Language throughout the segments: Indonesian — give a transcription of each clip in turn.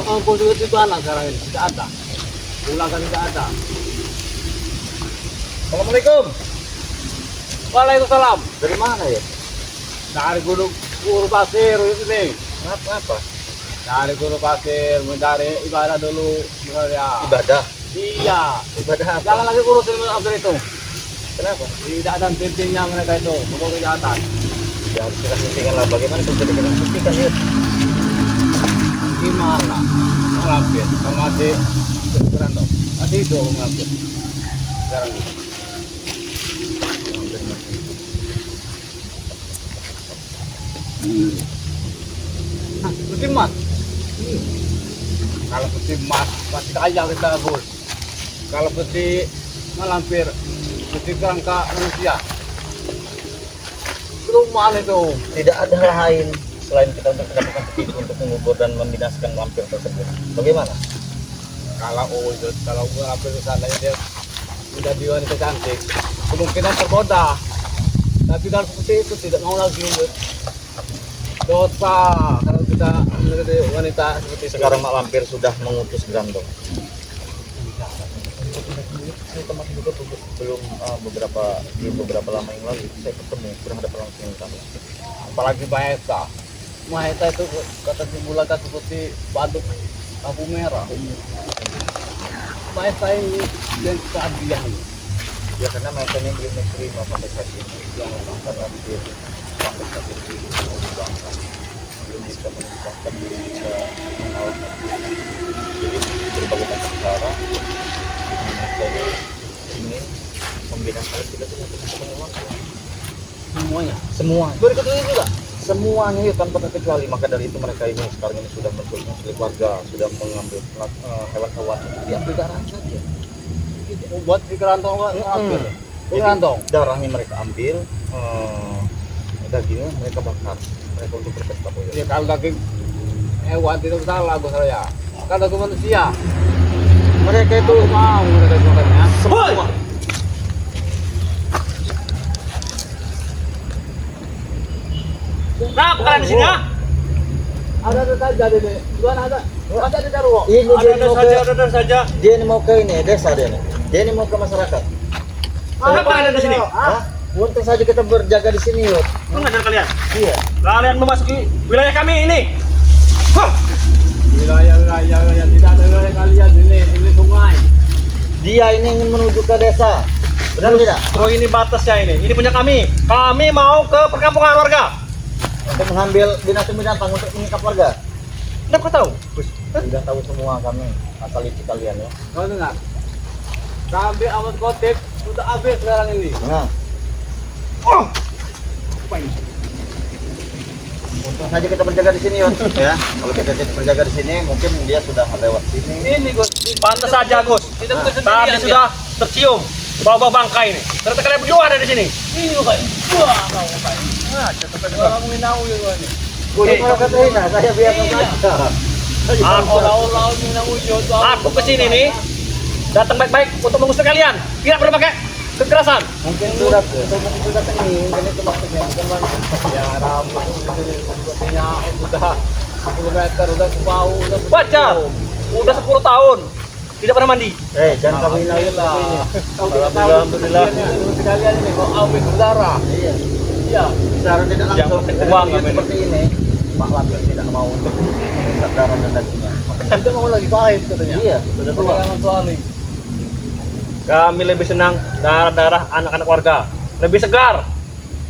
Ang posisi itu anak sekarang ini tidak ada. Pulangan tidak ada. Assalamualaikum. Waalaikumsalam. Dari mana ya? Dari Gunung Guru Pasir ini. Kenapa? Dari Gunung Pasir, mencari ibadah dulu. Ya. Ibadah. Iya. Ibadah apa? Jangan lagi urusin Abdul itu. Kenapa? Tidak ada pimpinnya mereka itu. Pokok kejahatan. Ya harus kita hentikan lah. Bagaimana kalau kita hentikan ya? Gimana? Ngelapin. Sama adik. Keren dong. Adik itu ngelapin. Sekarang ini. Nah, putih emas. Kalau putih emas pasti kaya kita bos. Kalau putih malampir, putih kerangka manusia. Rumah itu. Tidak ada lain selain kita untuk mendapatkan petunjuk untuk mengubur dan membinasakan lampir tersebut. Bagaimana? Kalau malampir ke sana dia menjadi wanita cantik, kemungkinan tergoda. Tapi kalau seperti itu tidak mau lagi. Dosa kalau kita menjadi wanita seperti itu. Sekarang Mak Lampir sudah mengutus Grandong. Saya termasuk juga beberapa lama yang lalu saya ketemu berhadapan langsung dengan kami. Apalagi Maheta. Maheta itu kata simulakan seperti badut lampu merah. Maheta ini yang keadilan. Ya karena mereka ini belum menerima sampai saat ini. Yang karena dia sampai saat ini belum bisa menunjukkan, belum bisa mengalahkan. Jadi berbagai macam cara mereka ingin membinasakan kita dengan teman-teman. Semuanya. Semua. Berikut ini juga. Semuanya itu tanpa terkecuali. Maka dari itu mereka ini sekarang ini sudah menculik warga, sudah mengambil hewan-hewan untuk diapelihara saja. Buat di kerantong ambil. Di kerantong. Darahnya mereka ambil, dagingnya mereka bakar. Mereka untuk berpesta boyo. Ya kalau daging hewan tidak salah gue saya. Kalau daging manusia, Mereka itu mau mereka makannya. semua. Kenapa kalian di sini ya? Ada saja deh. Tuan ada. Ada di Darwo. Ini Ada saja. dia ini mau ke ini desa dia nih. Dia ini mau ke masyarakat. Kenapa kalian di sini? Hah? Untung saja kita berjaga di sini, yuk. Mengajar kalian. Iya. Kalian memasuki wilayah kami ini. Hah! Wilayah tidak ada wilayah kalian ini sungai. Dia ini ingin menuju ke desa. Benar tidak? Oh ini batasnya ini. Ini punya kami. Kami mau ke perkampungan warga. Untuk mengambil binatang-binatang untuk mengikat warga. Kenapa kau tahu? Sudah tahu semua kami asal licik kalian ya. Kau dengar? Kami amat kotip sudah habis sekarang ini. Nah, Oh! untung saja kita berjaga di sini, Yun. Ya, kalau kita tidak berjaga di sini, mungkin dia sudah lewat sini. Ini Gus. Pantas saja, Gus. Tidak bisa Tadi sudah tercium bau-bau bangkai ini. Ternyata kalian berdua ada di sini. Ini kok. Wah, kau apa? Nah, cepat orang minau ya ini. Kulit kalau kata Ina, saya biasa Iya. saja. Orang-orang minau itu. Aku kesini nih datang baik-baik untuk mengusir kalian. Tidak perlu pakai kekerasan. Mungkin sudah ini, mungkin itu maksudnya. Ya, rambut sepertinya udah 10 meter udah ke bau udah Baca. Udah 10 tahun tidak pernah mandi. Jangan kamu hilangin lah. ini. Kalau kita tahu Alhamdulillah. sekalian ini kok awet berdarah. Iya. Iya. Secara tidak langsung Yang penting dengan uang, dia Amin. seperti ini, Pak Lampir tidak mau untuk mengikat darah dan dagingnya. Kita mau lagi pahit katanya. Iya, sudah tua. Pengalaman soalnya. Kami lebih senang darah-darah anak-anak warga. Lebih segar.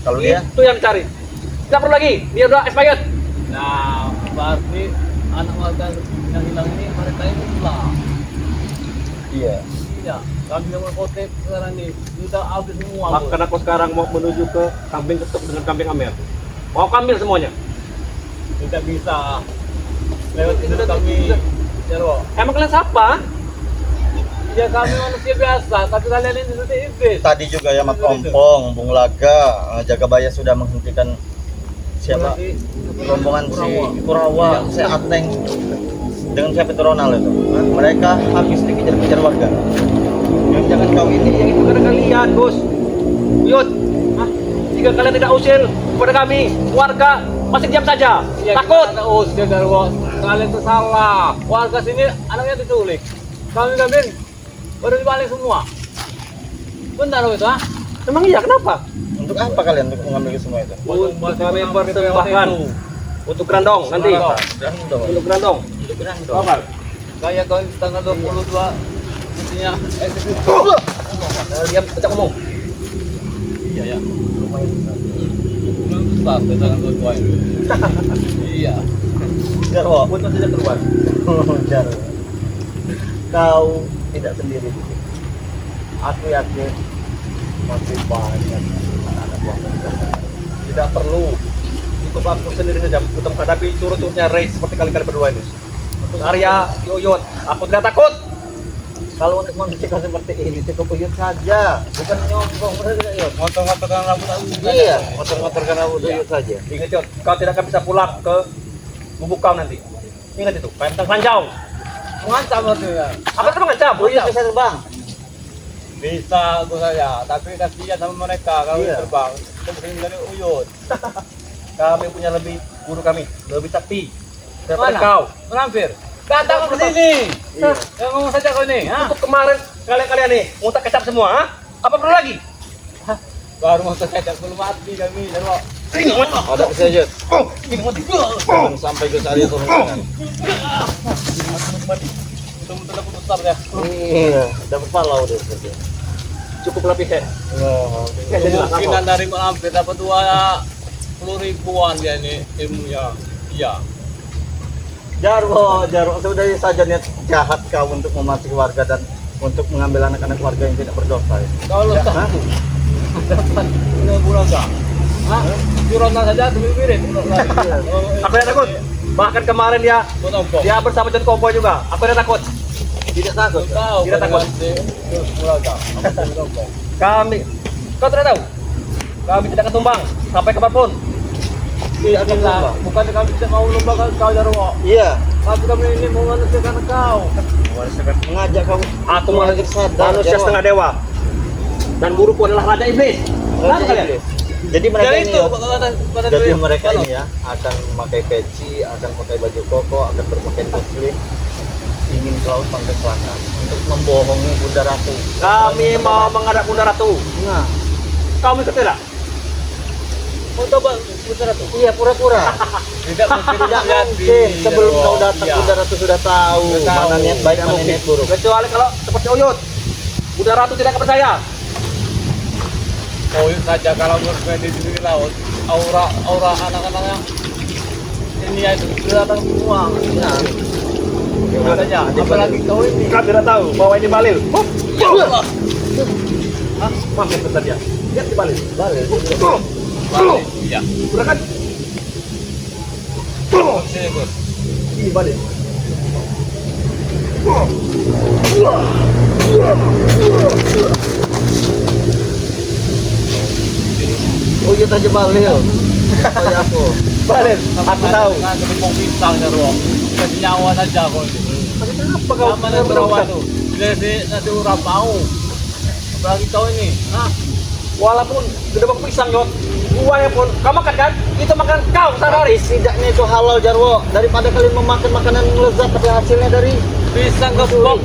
Kalau dia, Itu yang cari. Tidak perlu lagi. Dia udah expired. Nah, berarti anak warga yang hilang ini mereka ini pulang. iya. Iya. Kami yang kotip sekarang ini sudah habis semua. Bahkan aku sekarang mau menuju ke kambing ketuk dengan kambing Amer. Mau kambil semuanya. Tidak bisa. Lewat itu kami. Jarwo. Emang kalian siapa? Ya kami manusia biasa, tapi kalian ini sudah iblis. Tadi juga ya Mat Ompong, Bung Laga, Jagabaya sudah menghentikan siapa rombongan si Kurawa, si Ateng dengan siapa itu Ronald itu. Mereka habis dikejar-kejar warga. Yang jangan kau ini Yang itu karena kalian, Gus. Buyut. Jika kalian tidak usir kepada kami, warga masih diam saja. Ya, Takut. Ada usir Jarwo. Kalian tuh salah. Warga sini anaknya diculik. Kami baru dibalik semua. Benar loh itu, ah? Emang iya, kenapa? Untuk apa kalian untuk mengambil semua itu? Untuk kami persembahkan. Untuk Grandong nanti. Grandong. Untuk Grandong. Untuk Grandong. Apa? Kayak tahun tanggal 22 intinya Diam, pecah ngomong. iya ya. Belum start tanggal 22 ini. Iya. Jarwo. Putus saja keluar. Jarwo. Kau tidak sendiri. Aku yakin masih banyak anak-anak bangsa. Tidak perlu. Cukup aku sendiri saja untuk menghadapi curut-curutnya race seperti kali-kali berdua ini. Untuk Arya, Uyut, aku tidak takut. Kalau untuk manusia seperti ini cukup Uyut saja, bukan nyongkong saja Uyut. Motor-motorkan rambut aku. Iya, motor-motorkan rambut Uyut saja. Ingat Yot, kau tidak akan bisa pulang ke gubuk kau nanti. Ingat itu, kayak tentang ranjau. Mengancam itu ya. Apa itu mengancam? Uyut bisa terbang. Bisa aku saja, tapi kasihan sama mereka kalau Iya. terbang. Kita mungkin dari Uyut. Kami punya lebih guru kami, lebih sakti daripada Mana? kau. Melampir. Datang ke sini. Iya. Yang ngomong saja kau ini, ha? Untuk kemarin kalian nih ngutak kecap semua, ha? Apa perlu lagi? Baru mau saya belum mati kami, Jarwo. Ada bisa Uyut. Oh, ini mati. Jangan sampai ke saya turun tangan. Betul-betul aku besar ya. Iya, dapat palau deh. Cukup lebih ya. Ya, jadi lah, Kemungkinan apa? dari Melampir dapat 20.000-an dia ini ilmunya. Iya. Jarwo, sudah saja niat jahat kau untuk memasuki warga dan untuk mengambil anak-anak warga yang tidak berdosa. Ya. Kalau Ya, tak dapat 2 enggak? Hah? Curona saja lebih mirip. Aku tidak takut. Bahkan kemarin dia bersama John Cowboy juga. Aku tidak takut. Tidak takut. Tahu. Tidak takut. Kami, kau tidak tahu. Kami tidak akan tumbang sampai kapanpun. Tidak lah. Bukan kami tidak mau lomba kau Jarwo. Iya, Tapi kami ini mau manusiakan kau. mengajak kau. Aku Mengajak sadar, manusia Jarwo. setengah dewa. Dan guruku adalah Raja Iblis. Raja Tahu kalian? Iblis. Jadi mereka Jadi ini itu ya, jadi mereka ini ya akan memakai peci, akan pakai baju koko, akan berpakaian muslim, ingin ke laut pantai selatan untuk membohongi Bunda Ratu. Kami mau menghadap Bunda Ratu. Nah, Kau ikut tidak? mau coba putar tuh. iya pura-pura. Tidak mungkin Tidak jadi. mungkin sebelum kau datang Iya. Bunda Ratu sudah tahu Sudah tahu. mana niat baik mana niat buruk. Kecuali kalau seperti Uyut. Bunda Ratu tidak akan percaya. Oh iya saja kalau bermain di laut, aura anak-anaknya ini ya itu sudah datang semua. Nah, Gimana aja? Apalagi kau ini. Kau tidak tahu bahwa ini Balil. Ya Allah. Hah? Mampir bentar dia. Lihat di Balil. balik. Balik. Iya. Sudah kan? Sini Gus. Ini Balil. Oh iya aja balik. Kayak aku. Balil. Aku tahu. Kan mau pisang ya Ro. Kasih nyawa saja kau ini. Tapi kenapa kau? Kamu yang berawal tuh. Nanti orang mau. Apalagi kau ini. Hah? Walaupun gede bang pisang Yot. Buahnya pun kau makan kan? Itu makan kau sadari. Setidaknya itu halal Jarwo daripada kalian memakan makanan lezat tapi hasilnya dari Pisang gebok.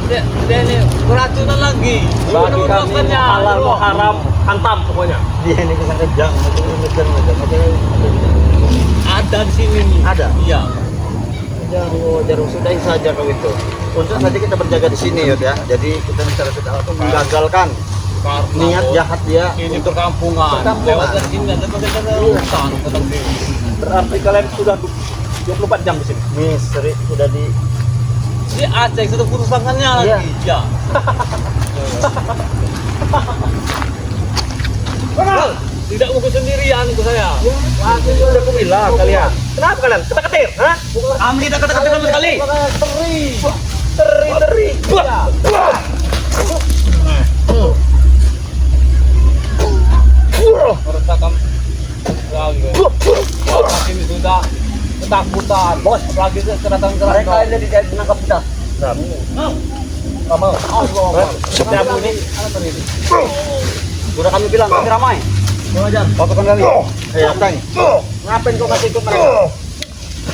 Dia ini keracunan lagi. Bagi kami mau halal mau haram hantam pokoknya. dia ini kesan kejang macam Ada di sini nih. Ada? Iya. Jarwo sudahi saja kau itu. Untuk saja kita berjaga di sini Yud, ya. Jadi kita secara tidak langsung menggagalkan Karena niat Bos, jahat dia ini perkampungan. Perkampungan. Lewat dari sini ada bagaimana hutan tetap di. Berarti kalian sudah 24 jam di sini. misteri sudah di Di Aceh sudah perusahaannya Iya. lagi. Ya. Kenal? Tidak mungkin sendirian ke saya. Aku udah aku bilang kalian. Kenapa kalian? Ketar-ketir, hah? Kami tidak ketar-ketir sama sekali. Teri. Meresahkan lagi. Orang ini sudah ketakutan. Bos, apalagi kedatangan mereka ini tidak menangkap kita. Kamu. Setiap ini. Sudah kami bilang kami ramai. Mengajar. Pasukan kami. Datang. Ngapain kau kasih ikut mereka?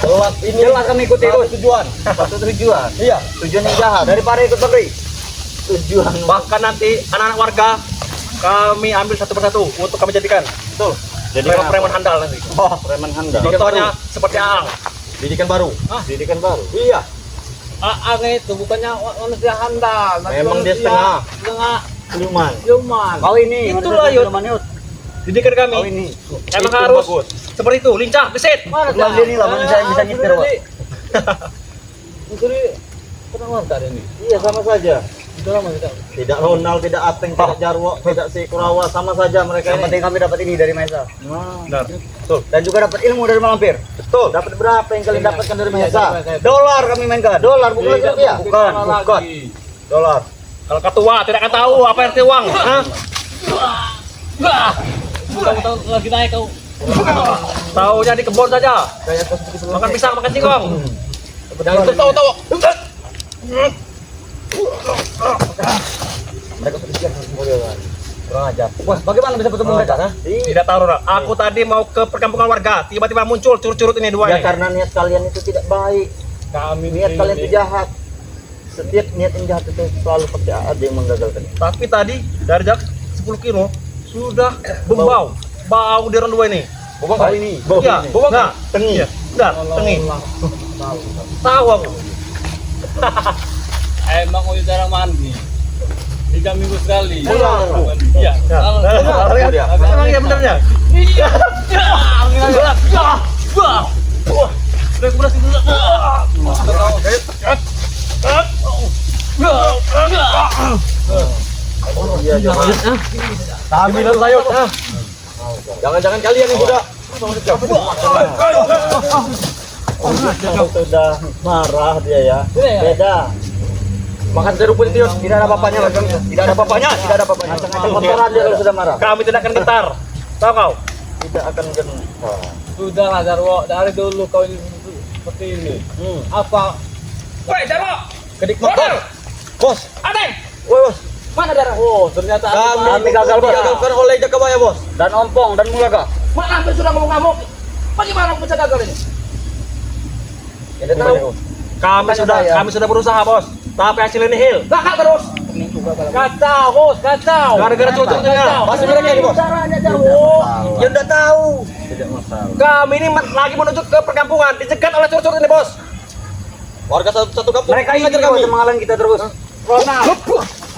Jelas ini. Jelas kami ikuti bos. Tujuan. Satu tujuan. Iya. Tujuan yang jahat. Daripada ikut Bang Ri. Tujuan. Bahkan nanti anak-anak warga kami ambil satu persatu untuk kami jadikan. Betul. Jadi Preman-preman handal nanti. Oh, preman handal. Contohnya seperti Aang. Didikan baru. Didikan baru. Iya. Aang itu bukannya manusia handal. Memang dia setengah. Setengah. Luman. Kau ini. Itulah Yud. Didikan kami. Oh ini. Emang Itu harus bagus. seperti itu, lincah, gesit. Mana Itulah dia nih lah manusia yang bisa nyetir, Pak. Mencuri pernah wanita ini. Iya sama saja. Itu lama kita. Tidak Ronald, tidak Ateng, tidak Jarwo, tidak si Kurawa, sama saja mereka Yang ini. penting kami dapat ini dari Maesa. Benar. Betul. Dan juga dapat ilmu dari Malampir. Betul. Dapat berapa yang kalian dapatkan dari Maesa? Iya, Dolar kami mainkan. Dolar bukan lagi rupiah. Bukan. Dolar. Kalau ketua tidak akan tahu apa arti uang. Hah? Bukan tahu lagi naik kau. Taunya di kebun saja. Kayak kau seperti sebelum. Makan pisang, makan singkong. Jangan Tahu. Mereka berisian semua kan. Kurang ajar. Bos, bagaimana bisa bertemu mereka? Hah? Tidak tahu, Ronald. Aku tadi mau ke perkampungan warga, tiba-tiba muncul curut-curut ini dua Ya ini. karena niat kalian itu tidak baik. Kami Niat kalian itu jahat. Setiap niat yang jahat itu selalu pasti ada yang menggagalkan. Tapi tadi dari jarak 10 kilo sudah bau. Bau di orang dua ini. Bobong kali ini. Iya, nah, Tengi. iya, benar, tengi. Tahu aku. Emang udah jarang mandi. 3 minggu sekali. Pulang. Iya. Emang iya benernya? Iya. Wah. Udah kebelas itu. Iya, jangan. Tahmilan sayur. Jangan-jangan kalian yang sudah sudah marah dia ya. Beda. Makan seruput itu tidak ada bapaknya lagi. Tidak ada bapaknya, tidak ada bapaknya. Kotoran dia kalau sudah marah. Kami tidak akan gentar. Tahu kau? Tidak akan gentar. Sudah lah Jarwo, dari dulu kau ini seperti ini. Apa? Woi, Jarwo. Kedik Motor. Bos. Ateng. Woi, bos. Mana darah? Oh, ternyata Kami gagal digagalkan oleh Jakabaya, bos. dan Ompong dan Mulaga. Mana hampir sudah ngomong-ngomong. Bagaimana aku bisa gagal ini? Tidak tahu. Kami sudah berusaha, Bos. Tapi hasilnya nihil. Gagal terus. Kacau, bos, kacau. Gara-gara curut-curutnya. Masih mereka ini, bos. Caranya Jarwo. Ya udah tahu. Tidak masalah. Kami ini lagi menuju ke perkampungan, dicegat oleh curut-curut ini, Bos. Warga satu kampung. Mereka ini ngajar kami kami. menghalang kita terus. Ronald,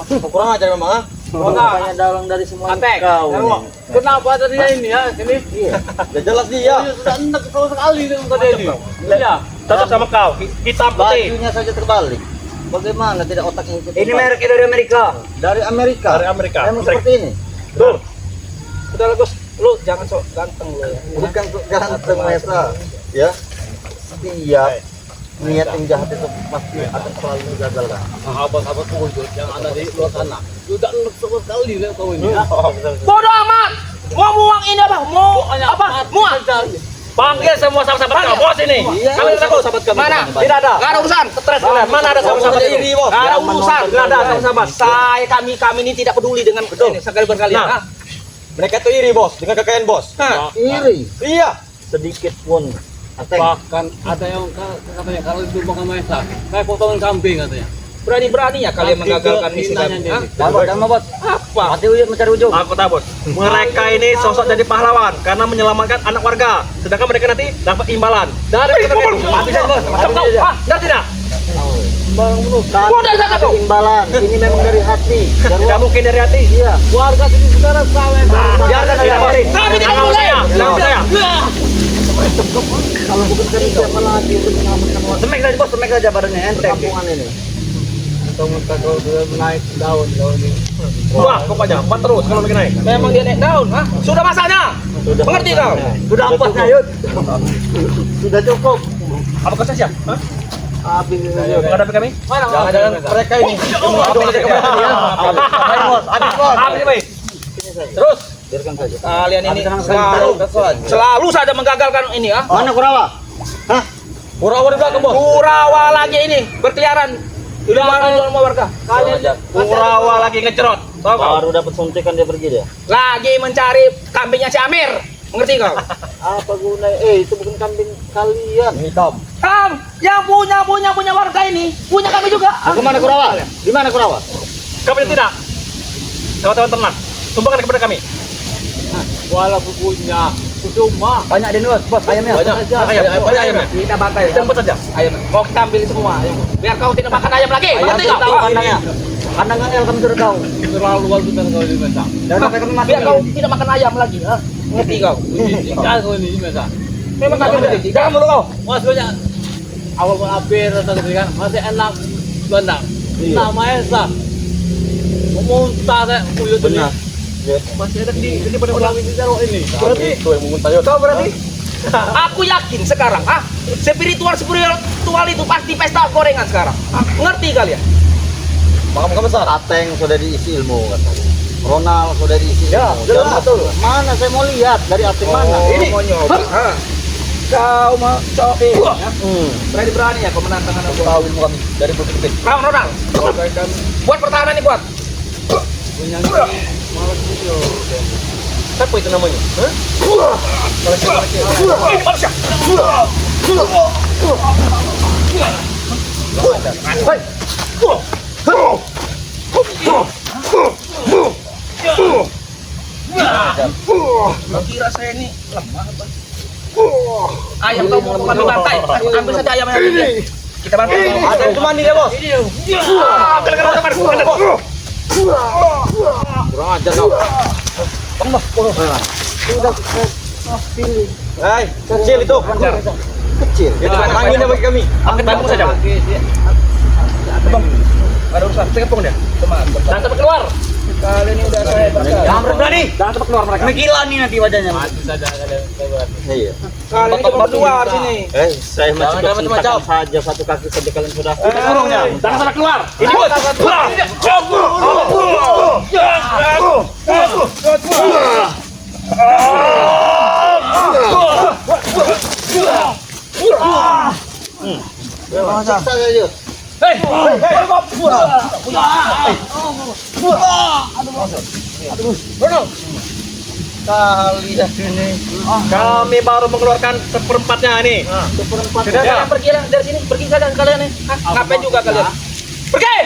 Kurang ajar memang, ah. Ronald, dalang dari semua Antek. kau. Kenapa tadinya ini ya? Sini. Ya jelas dia. Sudah enak kalau sekali dengan tadi ini. Iya. Cocok sama kau. Hitam putih. Bajunya saja terbalik. Bagaimana tidak otaknya itu? Ini mereknya dari Amerika. dari Amerika. Dari Amerika. Memang seperti ini. Betul. Udah lah, Gus. Lu jangan sok ganteng lu ya. Bukan ganteng Mesa. Ya. Setiap niat yang jahat itu pasti akan selalu digagalkan. Sahabat-sahabat wujud yang ada di luar sana. Sudah enak sekali lihat kau ini. Ya. Bodoh amat. Mau muang ini apa? Mau apa? Muang. Panggil semua sahabat-sahabat kau, Bos ini. Iya, Kalian takut? sahabat kami. Mana? Tidak ada. Gak ada urusan. Stres kalian. Mana ada sahabat-sahabat Ini, ini? Bos. Gak ada Yang urusan. menonton Gak ada kalian. sahabat-sahabat. Kami ini tidak peduli dengan ini sekali berkalian. Nah. Ah. Mereka itu iri, bos, dengan kekayaan bos. Nah. Iri. Iya. Sedikit pun. Ateng. Bahkan ada yang katanya kalau itu bukan Maesa, kayak potongan kambing katanya. Berani-beraninya kalian menggagalkan misi kami. Hah? Dan bos. Apa? Mati ujung mencari ujung. Aku tahu, Bos. Mereka ini sosok jadi pahlawan karena menyelamatkan anak warga. Sedangkan mereka nanti dapat imbalan. Dari kita itu. Habisan, bos. Macam kau. Habisan. Ah, tidak. Bodoh saja kau. imbalan. Ini memang dari hati. Tidak mungkin dari hati. Iya. Warga sini saudara sawe. Biarkan tidak boleh. Kami tidak boleh. Jangan saya. Kalau bukan dari siapa lagi untuk menyelamatkan warga Semek saja bos, semek saja badannya enteng. kampungan ini. Atau kalau sudah naik daun ini. Wah, pokoknya empat terus kalau lagi naik. Memang dia naik daun. Hah? Sudah masanya. Mengerti kau? Sudah empatnya yud. Sudah cukup. Apa kau siap? Hah? Habis ini. Menghadapi kami? Jangan-jangan mereka ini. Habis, baik. Terus Biarkan saja. kalian ini Habis selalu saja menggagalkan ini ya. Mana Kurawa? Hah? Kurawa di belakang, Bos. Kurawa lagi ini berkeliaran di luar warga. Kalian Kurawa lagi ngecerot. Tahu kau? Baru dapat suntikan dia pergi dia. Lagi mencari kambingnya si Amir. Mengerti kau? Apa guna? Itu bukan kambing kalian. Hitam. Kang, yang punya warga ini, punya kami juga. Kemana Kurawa? Di mana Kurawa? Kami tidak. Kawan-kawan ternak, tumbangkan kepada kami. Walaupun punya cuma Banyak di luar, bos. Ayamnya. Banyak ayamnya. Kita bantai. Kita jemput saja ayamnya. Mau kita ambil semua. Biar kau tidak makan ayam lagi. Ayam Mengerti kita kau? tahu kandangnya. Kandangnya kami sudah tahu. terlalu bagus dan kau di masa. Dan sampai kami masuk. Biar kau tidak makan ayam lagi. Mengerti kau? Tinggal kau ini di masa. Memang kami mengerti. Jangan mulu kau. Mas banyak awal mengampir atau kan masih enak bandang. Namanya sah. Memuntah saya uyut ini. Benar. Masih ada di pada ulang ini taruh ini. Berarti itu yang memuntah. Kau berarti? Aku yakin sekarang, spiritual itu pasti pesta gorengan sekarang. Ngerti kalian? Makam besar. Ateng sudah diisi ilmu katanya. Ronald sudah diisi ilmu. Ya, jelas Jangan- betul. Mana saya mau lihat dari Ateng mana? Ini mau nyoba. Kau mau coba? Berani ya kau menantang anak Tahu ilmu kami dari Bukit. Kau Ronald, buat pertahanan ini buat. Punya malas video. Siapa itu namanya? Ini manusia. Kau kira saya ini lemah apa? Ayam kau mau kami bantai? Ambil saja ayamnya ini. Kita bantai. Ada yang cuma dia bos. Gara-gara teman bos. Kurang ajar kau. Hai, kecil itu. Kecil. Itu tanggungnya bagi kami. Angkat tanggung saja. Ada urusan, saya kepung dia. Jangan sampai keluar. Kali ini udah saya berkata. Jangan berani. Jangan sampai keluar mereka. Gila nih nanti wajahnya. Mati saja kalian. Iya. Kali ini cuma berdua di sini. Saya masih macam saja satu kaki saja kalian sudah. Kurungnya. Jangan sampai keluar. Ini bos. Siksa saja. Hei. Kalian ini. Kami baru mengeluarkan seperempatnya nih. Sudah kalian pergi dari sini, pergi saja kalian nih. Ngapain juga kalian? Pergi!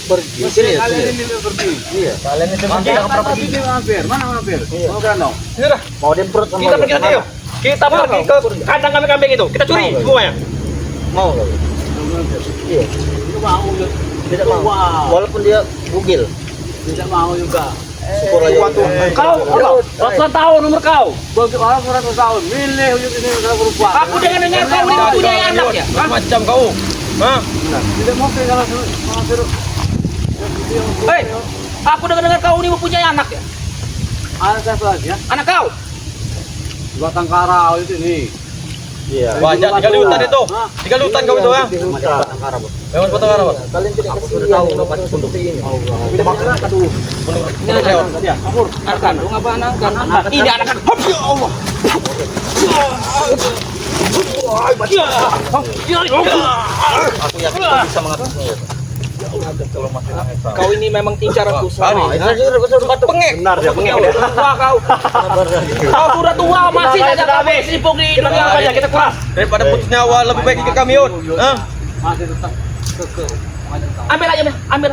Pergi sini ya. Kalian Sini. ini pergi. Iya. Kalian itu pergi. Tapi dia mampir. Mana mampir? Mau berandong. Sudah, Mau demprot sama kita lu? pergi nanti yuk. Kita pergi ke kandang kambing itu. Kita curi semuanya. Mau kau? Iya. Itu mau juga. Tidak mau. Wow. Walaupun dia bugil. Tidak mau juga. Syukur aja. Kau, ratusan tahun umur kau. Bagi orang 100 tahun. Milih uyut ini udah berubah. Aku dengar kau ini mempunyai anak ya. Macam kau. Hah? Tidak mungkin kalau suruh. Hei, aku dengar kau ini mempunyai anak ya. Ada satu lagi ya. Anak kau. Batang karau itu ini. Iya. Banyak 3 lutan itu. 3 lutan kau itu ya. Batang kara, Bos. Memang potong arah, Bos. Kalian tidak tahu tempat untuk ini. Tidak makan aduh. Ini lewat. Ya, kabur. Anak kandung apa anak kandung? Ini anak kandung. Ya Allah. Aku yakin kau bisa mengaturnya. Kau ini memang incaranku sekali. Pengek. Benar dia pengek. Tua kau. Kau sudah tua masih saja kami sibuk di dunia saja kita kuras. Daripada putus nyawa lebih baik ke kami, Yud. Masih tetap ke. Ambil aja, ambil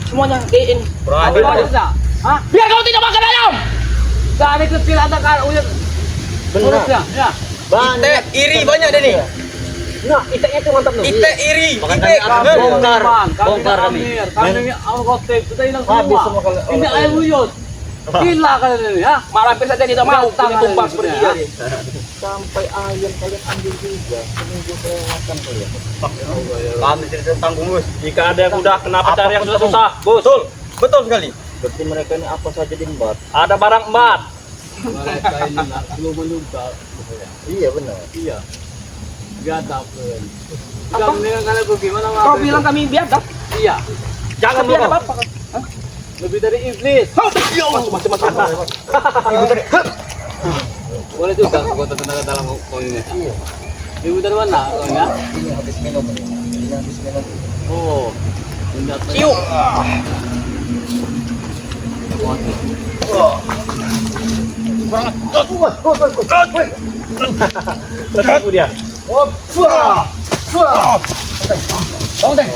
semuanya di ini. Ambil aja. Hah? Biar kau tidak makan ayam. Dari kecil ada kan uyut. Benar. Ya. Banyak. Iri banyak deh nih. Nah, iteknya itu mantap loh. Ite iri. Makan Ite. kami bongkar. Bongkar kami. Kami angkotep kita hilang Habis semua semua. kalau- Ini ayam uyut. Gila kalian ini ya. Malah hampir saja tidak mau kami tumbang seperti ini. Sampai ayam kalian ambil juga. Seminggu saya makan kalian. Kami cerita tanggung, Bos. Jika ada yang udah kenapa cari yang susah-susah, betul. Betul sekali. Berarti mereka ini apa saja diembat. Ada barang emat. Mereka ini nak belum menunggal. Iya benar. Iya. Biadab. Kamu dengan kalian bagaimana? Kau bilang kami biadab. Iya. Jangan biadab apa? Lebih dari iblis. Macam-macam. Boleh juga kekuatan tenaga dalam kau ini. Iya. Ibu dari mana? Kau ya? Ini habis minum. Ini habis minum. Oh. Ciu. Aku dia. Bangun, Teng.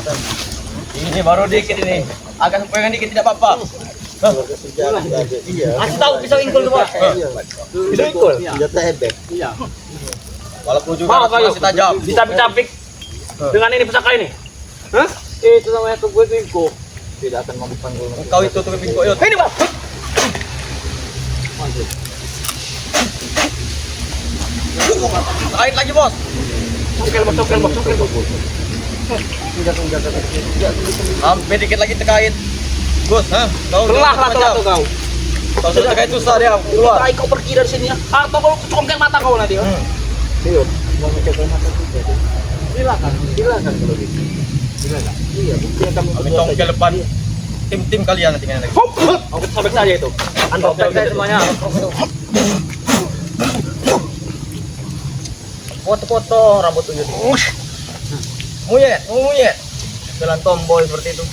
Ini baru dikit ini. Agak sempoyongan dikit tidak apa-apa. Kasih tahu pisau ingkul tuh, Bos. Pisau ingkul. Senjata ebek. Iya. Walaupun juga masih tajam. Dicapik-capik dengan ini pusaka ini. Hah? Itu namanya tubuh bingko. Tidak akan mampu panggul. Kau itu tuh bingko yuk. Ini, Bos. Lain lagi, Bos. Cokel, Bos. Hampir dikit lagi terkait. Gus, kau Telah tuh kau. Kalau sudah terkait susah dia keluar. Kau pergi dari sini ya. Atau kau congkel mata kau nanti. Iya, mau mencoba mata juga. Silakan kalau gitu. Silakan. Iya, buktinya kamu Kami congkel depan. Tim kalian nanti lagi. Aku sobek saja itu. Anda sobek saja semuanya. Foto-foto rambut tujuh. Muyet. Jalan tomboy seperti itu.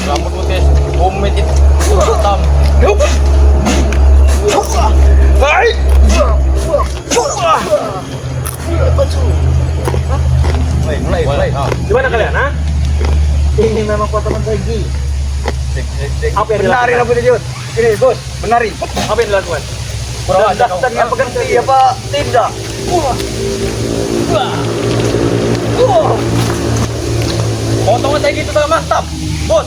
Rambut putih, umit itu hitam. Mulai. Gimana kalian, ha? Ini memang potongan lagi. Apa yang Benari dilakukan? rambut Jut. Ini, Bos. Benari. Apa yang dilakukan? Kurang aja kau. Daftarnya berhenti apa tidak? Potongan kayak gitu sangat mantap. Bos,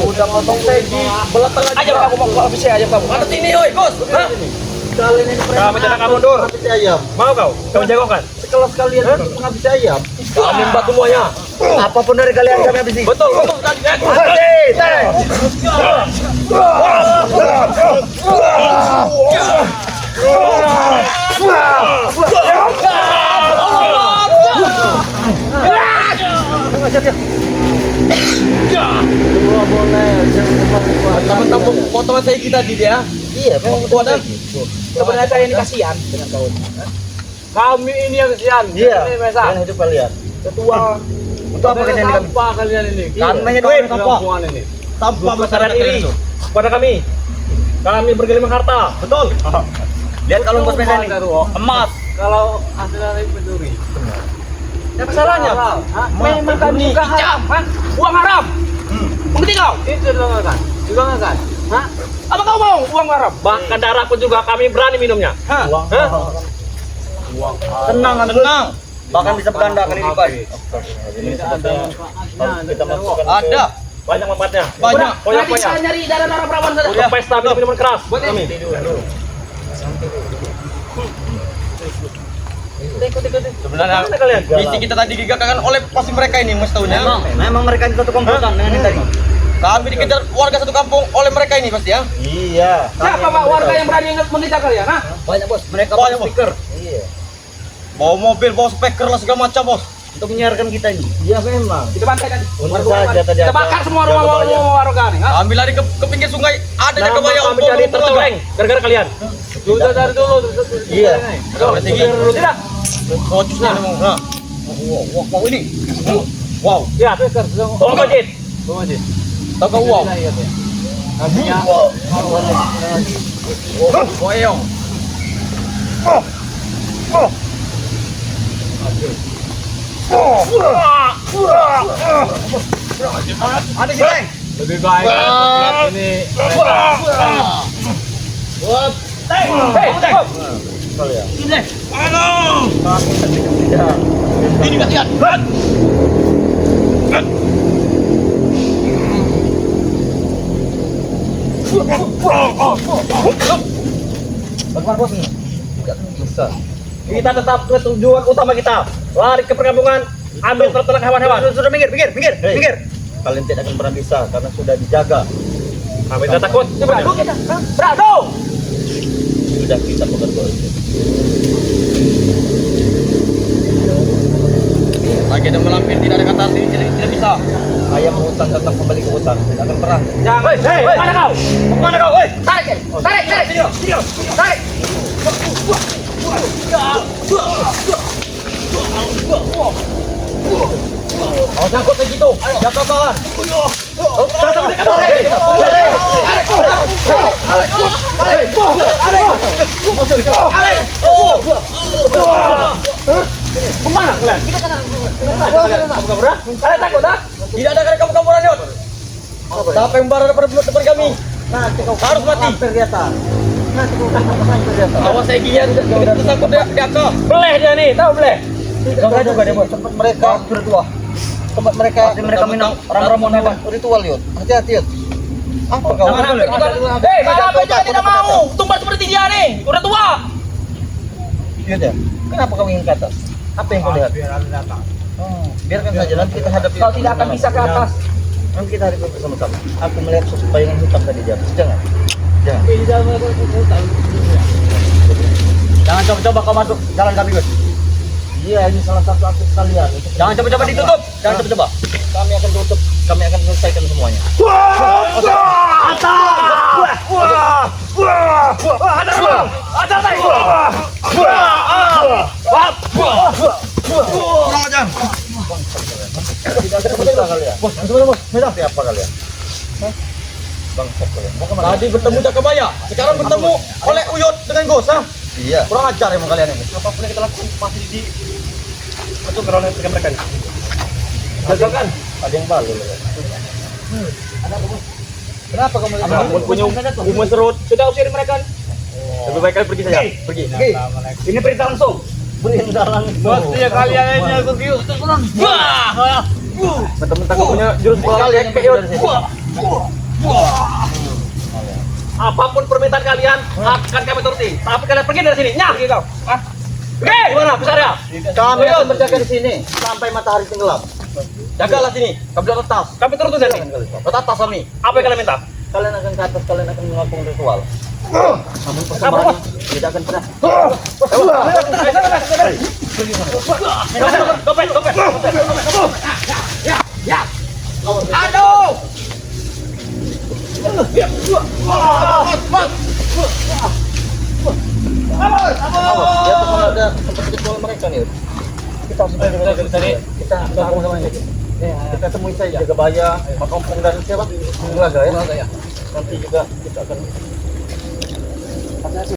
udah potong tegi, belatang aja. Ayo kamu mau habis aja kamu. Mana sini, oi, Bos? Kalian ini Kami tidak akan mundur. menghabisi ayam. Mau kau? Kau jagokan? Sekelas kalian menghabisi ayam. Kami mbak semuanya. Apapun dari kalian kami habisi. Betul kan? Semua boleh. Teman-teman potongan saya kita di dia. Iya, memang Kuat, Sebenarnya kalian ini kasihan dengan kau. Kami ini yang kesian. Iya. Ini Mesa. Kalian hidup kalian. Ketua. Untuk apa kalian kami? Sampah kalian ini. Kami Duit doang sampah. kampungan ini. Sampah masyarakat iri itu. kepada kami. Kami bergelimang harta. Betul. Lihat kalau bos Medan ini. Emas. Kalau hasil dari pencuri. Apa salahnya? Hah? Memang kami juga haram, ha? Uang haram. Mengerti kau? Itu dilanggarkan. Dilanggarkan. Hah? Apa kau mau uang haram? Bahkan darah pun juga kami berani minumnya. Hah? Tenang. Bahkan bisa berganda kali lipat. Ini ada manfaatnya. Kita masukkan. Ada. Banyak manfaatnya. Banyak. Poya-poya. Nanti saya nyari darah-darah perawan saja. Udah pesta minuman keras. Kami. Sebenarnya Mana kalian? misi kita tadi digagalkan oleh pasti mereka ini mas tahunya. Memang mereka di satu komputer dengan ini tadi. Kami dikejar warga satu kampung oleh mereka ini pasti ya. Iya. Siapa Pak warga yang berani mengejar kalian? Hah? Banyak bos. Mereka Banyak, bawa Bos. speaker. Iya. Bawa mobil, bawa speaker lah segala macam bos. Untuk menyiarkan kita ini. Iya memang. Kita bantai kan? Untung saja tadi Kita ada bakar semua jaga rumah bayang. warga nih. Hah? Kami lari ke pinggir sungai, ada jaga Nama bayang. kami jadi tercoreng gara-gara kalian. Sudah dari dulu. Iya. Kalau tinggi, Tidak. kocusnya nih mau. Nah. Wow, ini. Wow. Ya, tolong Majid. Tahu kau wow? Artinya Boyong. Ada jeleng. lebih baik ini. Ini kalian. Bagaimana bos ini? Bisa. Kita tetap ke tujuan utama kita. Lari ke perkampungan, ambil ternak hewan-hewan. Sudah minggir. Kalian tidak akan pernah bisa karena sudah dijaga. Kami tidak takut. Beradu kita. Hah? Beradu. Sudah kita bekerja. Lagi ada melampir tidak ada kata sini tidak bisa. Ayam hutan tetap kembali ke hutan. Tidak akan perang. Hei, mana kau? Mana kau? Tarik. Tarik. Oh, sangkut lagi gitu. Jaga kawan. Kemana kalian? Kalian takut dah? Tidak ada kalian kabur-kaburan yuk. Siapa yang baru depan kami? Harus mati. Awas saya gini tersangkut dia ke. Beleh dia nih, tahu beleh? Juga dia buat tempat mereka berdua. Tempat mereka minang orang-orang hewan ritual yuk. Hati-hati yuk. Apa kau? Hei, apa aja tidak mau? Tumbal seperti dia nih, udah tua. Iya deh. Kenapa kau ingin ke atas? Apa yang kau lihat? Biarkan saja nanti kita hadapi. Kau tidak akan bisa ke atas. Nanti kita hadapi bersama-sama. Aku melihat sosok bayangan hitam tadi di atas. Jangan. Jangan coba-coba kau masuk jalan kami, Gus. Iya, ini salah satu akses kalian. Jangan coba-coba ditutup. Jangan coba-coba. Kami akan tutup. Kami akan selesaikan semuanya. Siapa kalian? Bangsat kalian. Tadi bertemu Jakabaya, sekarang bertemu oleh Uyut dengan Gosa. Iya. Kurang ajar emang kalian ini. Apapun yang kita lakukan masih di betul kerana mereka ini. Gagalkan. Ada yang balu. Kenapa kamu punya umur serut? Sudah usir mereka. Lebih baik kalian pergi saja. Pergi. Ini perintah langsung. Perintah langsung. Pasti kalian ini aku giu terus turun. Mentang-mentang kamu punya jurus kalian dari sini. Apapun permintaan kalian akan kami turuti. Tapi kalian pergi dari sini. Nyah gitu. Oke, gimana? Besar ya? Kami akan berjaga di sini sampai matahari tenggelam. Jagalah sini. Kami bilang atas. Kami turun dari sini. Letak atas kami. Apa yang kalian minta? Kalian akan ke atas. Kalian akan melakukan ritual. Namun persembahan tidak akan pernah. Dompet. Ya. Aduh. Di atas sana ada tempat ritual mereka nih. Kita harus kita sama-sama ini. Kita temui saja Jakabaya, Makampung dan siapa? Bulaga ya. Nanti juga kita akan